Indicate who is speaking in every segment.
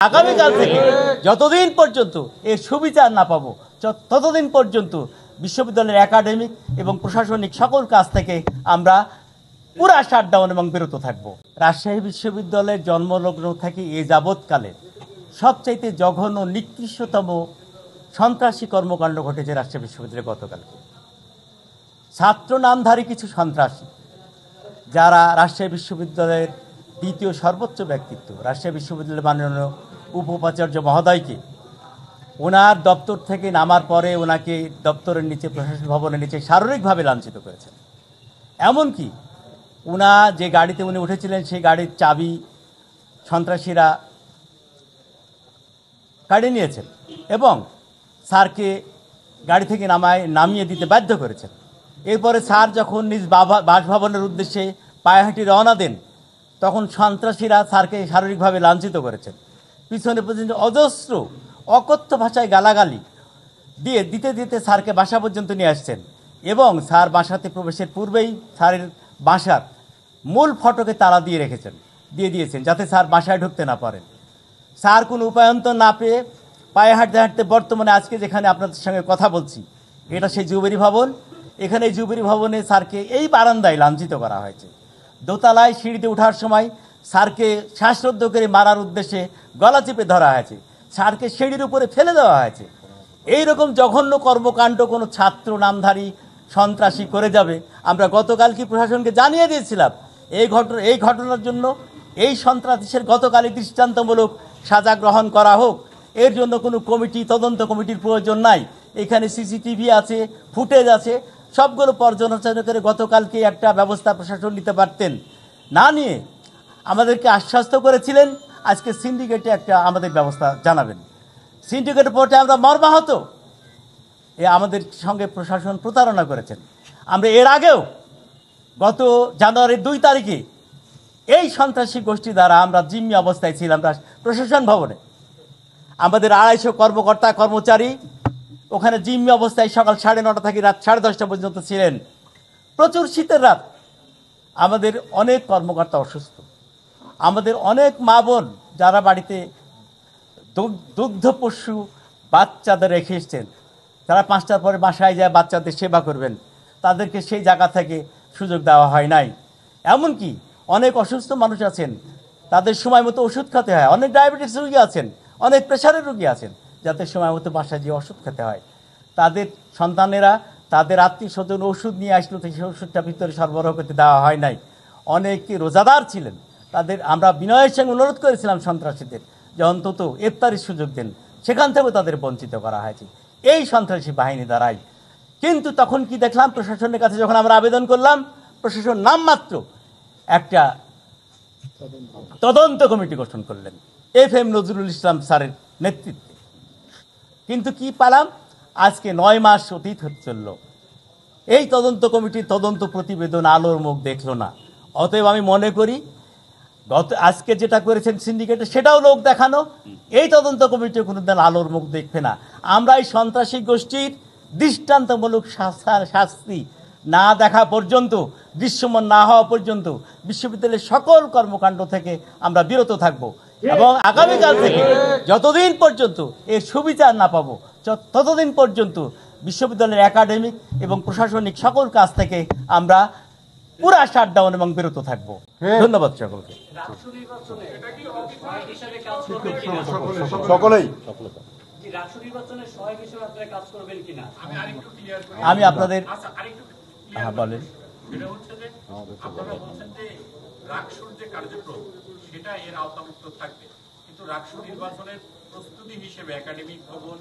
Speaker 1: আগামীকাল থেকে যতদিন পর্যন্ত এর সুবিচার না পাবো ততদিন পর্যন্ত বিশ্ববিদ্যালয়ের একাডেমিক এবং প্রশাসনিক সকল কাজ থেকে আমরা পুরা শাটডাউন এবং বিরত থাকব। রাজশাহী বিশ্ববিদ্যালয়ের জন্মলগ্ন থেকে এ যাবৎকালে সবচাইতে জঘন্য নিকৃষ্টতম সন্ত্রাসী কর্মকাণ্ড ঘটেছে রাজশাহী বিশ্ববিদ্যালয়ে গতকালকে। ছাত্র নামধারী কিছু সন্ত্রাসী যারা রাজশাহী বিশ্ববিদ্যালয়ের দ্বিতীয় সর্বোচ্চ ব্যক্তিত্ব রাজশাহী বিশ্ববিদ্যালয়ের মাননীয় উপাচার্য মহোদয়কে ওনার দপ্তর থেকে নামার পরে ওনাকে দপ্তরের নিচে প্রশাসন ভবনের নিচে শারীরিকভাবে লাঞ্ছিত করেছেন। এমনকি ওনা যে গাড়িতে উনি উঠেছিলেন সেই গাড়ির চাবি সন্ত্রাসীরা কাড়িয়ে নিয়েছেন এবং স্যারকে গাড়ি থেকে নামিয়ে দিতে বাধ্য করেছেন। এরপরে স্যার যখন নিজ বাসভবনের উদ্দেশ্যে পায়হাঁটি রওনা দেন তখন সন্ত্রাসীরা স্যারকে শারীরিকভাবে লাঞ্ছিত করেছেন। পিছনে পর্যন্ত অজস্র অকথ্য ভাষায় গালাগালি দিতে দিতে স্যারকে বাসা পর্যন্ত নিয়ে আসছেন এবং স্যার বাসাতে প্রবেশের পূর্বেই স্যারের বাসার মূল ফটকে তালা দিয়ে দিয়েছেন যাতে স্যার বাসায় ঢুকতে না পারেন। স্যার কোনো উপায়ন্তর না পেয়ে পায়ে হাঁটতে হাঁটতে বর্তমানে আজকে যেখানে আপনাদের সঙ্গে কথা বলছি এটা সেই জুবেরি ভবন। এখানে এই জুবেরি ভবনে স্যারকে এই বারান্দায় লাঞ্ছিত করা হয়েছে। দোতলায় সিঁড়িতে ওঠার সময় স্যারকে শ্বাসরুদ্ধ করে মারার উদ্দেশ্যে গলা চেপে ধরা হয়েছে, স্যারকে সিঁড়ির উপরে ফেলে দেওয়া হয়েছে। এইরকম জঘন্য কর্মকাণ্ড কোনো ছাত্র নামধারী সন্ত্রাসী করে যাবে আমরা গতকাল কি প্রশাসনকে জানিয়ে দিয়েছিলাম। এই ঘটনার জন্য এই সন্ত্রাসীর গতকালই দৃষ্টান্তমূলক সাজা গ্রহণ করা হোক। এর জন্য কোনো তদন্ত কমিটির প্রয়োজন নাই। এখানে সিসিটিভি আছে, ফুটেজ আছে, সবগুলো পর্যালোচনা করে গতকালকে একটা ব্যবস্থা প্রশাসন নিতে পারতেন। না নিয়ে আমাদেরকে আশ্বস্ত করেছিলেন আজকে সিন্ডিকেটে একটা আমাদের ব্যবস্থা জানাবেন। সিন্ডিকেটের পরে আমরা মর্মাহত। আমাদের সঙ্গে প্রশাসন প্রতারণা করেছেন। আমরা এর আগেও গত জানুয়ারির 2 তারিখে এই সন্ত্রাসী গোষ্ঠী দ্বারা আমরা জিম্মি অবস্থায় ছিলাম প্রশাসন ভবনে। আমাদের 250 কর্মকর্তা কর্মচারী ওখানে জিম্মি অবস্থায় সকাল 9:30 থেকে রাত 10:30 পর্যন্ত ছিলেন। প্রচুর শীতের রাত। আমাদের অনেক কর্মকর্তা অসুস্থ, আমাদের অনেক মা বোন যারা বাড়িতে দুগ্ধ পশু বাচ্চাদের রেখে এসছেন, তারা 5টার পরে বাসায় যায় বাচ্চাদের সেবা করবেন, তাদেরকে সেই জায়গা থেকে সুযোগ দেওয়া হয় নাই। এমনকি অনেক অসুস্থ মানুষ আছেন, তাদের সময় মতো ওষুধ খেতে হয়। অনেক ডায়াবেটিস রোগী আছেন, অনেক প্রেশারের রোগী আছেন, যাদের সময় মতো বাসায় গিয়ে ওষুধ খেতে হয়। তাদের সন্তানেরা তাদের আত্মীয় স্বজন ওষুধ নিয়ে আসলো, সেই ওষুধটা ভিতরে সরবরাহ করতে দেওয়া হয় নাই। অনেকে রোজাদার ছিলেন, তাদের আমরা বিনয়ের সঙ্গে অনুরোধ করেছিলাম সন্ত্রাসীদের যে অন্তত ইফতারির সুযোগ দেন, সেখান থেকেও তাদের বঞ্চিত করা হয়েছে এই সন্ত্রাসী বাহিনী দ্বারাই। কিন্তু তখন কি দেখলাম, প্রশাসনের কাছে যখন আমরা আবেদন করলাম, প্রশাসন নামমাত্র একটা তদন্ত কমিটি গঠন করলেন FM নজরুল ইসলাম স্যারের নেতৃত্বে। কিন্তু কি পেলাম, আজকে 9 মাস অতীত চলল, এই তদন্ত কমিটির তদন্ত প্রতিবেদন আলোর মুখ দেখল না। অতএব আমি মনে করি আজকে যেটা করেছেন সিন্ডিকেটে সেটাও লোক দেখানো, এই তদন্ত কমিটি কোনোদিন আলোর মুখ দেখবে না। আমরা এই সন্ত্রাসী গোষ্ঠীর দৃষ্টান্তমূলক শাস্তি না দেখা পর্যন্ত, দৃশ্যমান না হওয়া পর্যন্ত বিশ্ববিদ্যালয়ের সকল কর্মকাণ্ড থেকে আমরা বিরত থাকব এবং আগামীকাল থেকে যতদিন পর্যন্ত এর সুবিচার না পাবো ততদিন পর্যন্ত বিশ্ববিদ্যালয়ের একাডেমিক এবং প্রশাসনিক সকল কাজ থেকে আমরা পুরা শাটডাউন এবং বিরত থাকবো। ধন্যবাদ সকলকে। আমি আপনাদের বলেন
Speaker 2: রাকসুর যে কার্যক্রম সেটা এর আওতামুক্ত থাকবে, কিন্তু রাকসু নির্বাচনের প্রস্তুতি হিসেবে একাডেমিক ভবন,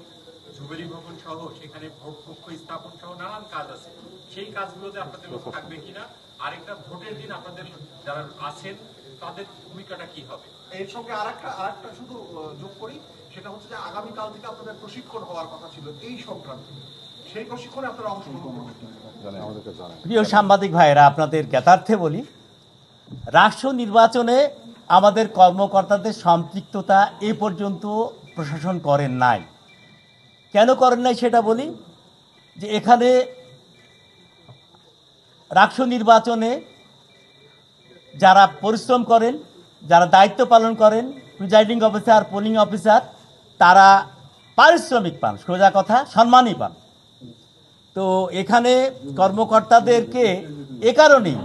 Speaker 2: জুবেরি ভবন সহ সেখানে ভোট কক্ষ স্থাপন সহ নানান কাজ আছে। সেই কাজগুলোতে আপনাদের লোক থাকবে কিনা, আরেকটা ভোটের দিন আপনাদের যারা আছেন তাদের ভূমিকাটা কি হবে?
Speaker 3: এর সঙ্গে আরেকটা শুধু যোগ করি, সেটা হচ্ছে যে আগামীকাল থেকে আপনাদের প্রশিক্ষণ হওয়ার কথা ছিল এই সংক্রান্ত, সেই প্রশিক্ষণে আপনারা অংশগ্রহণ করবেন।
Speaker 1: প্রিয় সাংবাদিক ভাইয়েরা, আপনাদের জ্ঞাতার্থে বলি, রাষ্ট্র নির্বাচনে আমাদের কর্মকর্তাদের সম্পৃক্ততা এ পর্যন্ত প্রশাসন করেন নাই। কেন করেন নাই সেটা বলি, যে এখানে রাষ্ট্র নির্বাচনে যারা পরিশ্রম করেন, যারা দায়িত্ব পালন করেন, প্রিজাইডিং অফিসার, পোলিং অফিসার, তারা পারিশ্রমিক পান, সোজা কথা সম্মানই পান। তো এখানে কর্মকর্তাদেরকে এ কারণেই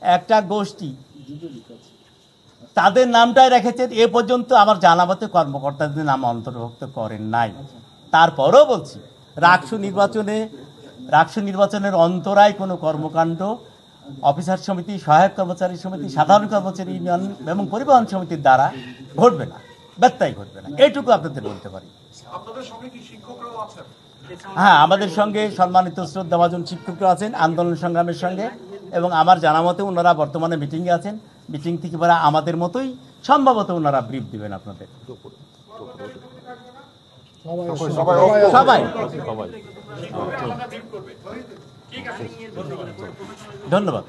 Speaker 1: একটা গোষ্ঠী তাদের নামটাই রেখেছেন, এ পর্যন্ত আমার জানা মতে কর্মকর্তাদের নাম অন্তর্ভুক্ত করেন নাই। তারপরও বলছি, রাকসু নির্বাচনের অন্তরায় কোনো কর্মকাণ্ড অফিসার সমিতি, সহায়ক কর্মচারী সমিতি, সাধারণ কর্মচারী ইউনিয়ন এবং পরিবহন সমিতির দ্বারা ঘটবে না, ব্যত্যয় ঘটবে না, এইটুকু আপনাদের বলতে পারি।
Speaker 3: আপনাদের সঙ্গে কি শিক্ষকরাও আছেন?
Speaker 1: হ্যাঁ, আমাদের সঙ্গে সম্মানিত শ্রদ্ধাভাজন শিক্ষকরা আছেন আন্দোলন সংগ্রামের সঙ্গে, এবং আমার জানা মতে ওনারা বর্তমানে মিটিংয়ে আছেন। মিটিং থেকে পরে আমাদের মতোই সম্ভবত ওনারা ব্রিফ দিবেন আপনাদের। সবাই ধন্যবাদ।